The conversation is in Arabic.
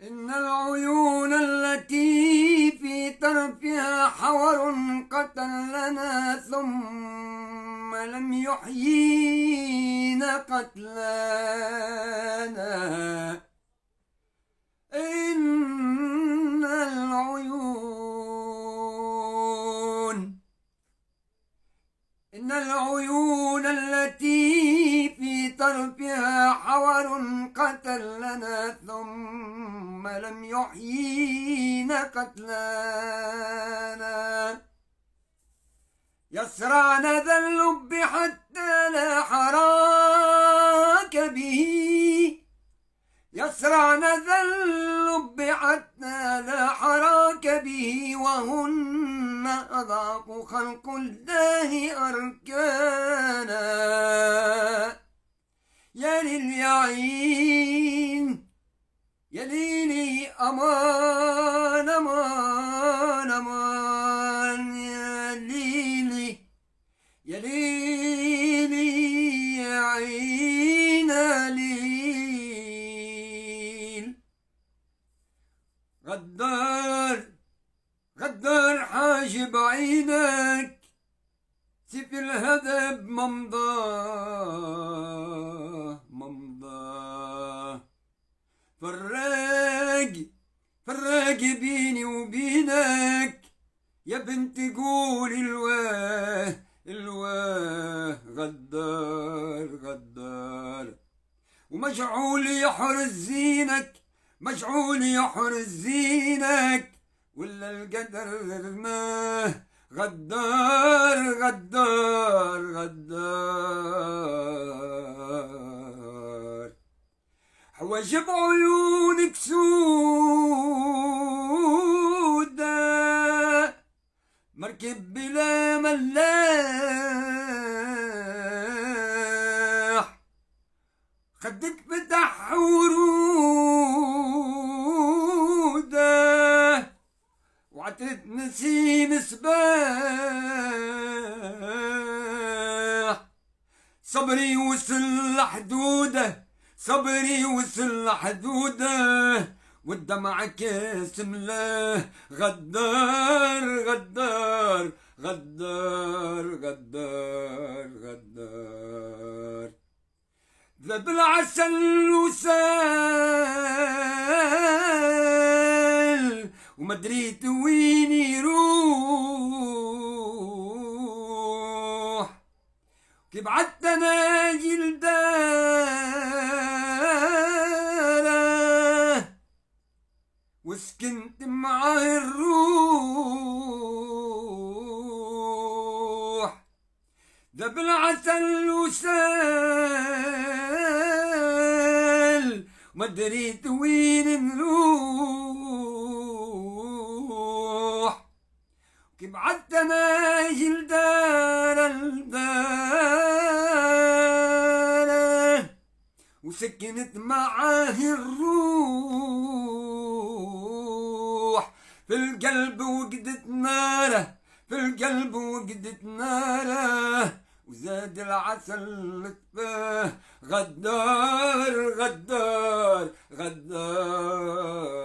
إن العيون التي في طرفها حور قتلنا ثم لم يحيينا قتلانا. إن العيون التي في طرفها حور قتلنا ثم لم يحيينا قتلانا. يسرعن ذا اللب حتى لا حراك به، يسرعن ذا اللب حتى لا حراك به، وهن أضعف خلق الله أركانا. يا لليعين يا ليلي أمان أمان أمان، يا ليلي يا ليلي يا عين ليل. غدار غدار حاجب عينك، سيف الهدب ممضاه ممضاه. فراق بيني وبينك يا بنت قول الواه. غدار غدار ومجعول يحرز زينك، مجعول يحرز زينك، ولا القدر رماه. غدار غدار غدار حواجب عيونك سودة، مركب بلا ملاح، خدك فتح ورودة، وعطرة نسيم سباح. صبري وصل حدوده، صبري وصل حدوده، والدمع كاسم له. غدار غدار غدار غدار غدار ذاب العسل وسال، وما دريت وين يروح. كي بعدت انا جلدانه وسكنت معاه الروح. ذاب العسل وسال، وما دريت وين نروح. كي بعدت انا جلدانه وسكنت معاه الروح. في القلب وقدت ناره، في القلب وقدت ناره، وزاد العسل لطفاه. غدار غدار غدار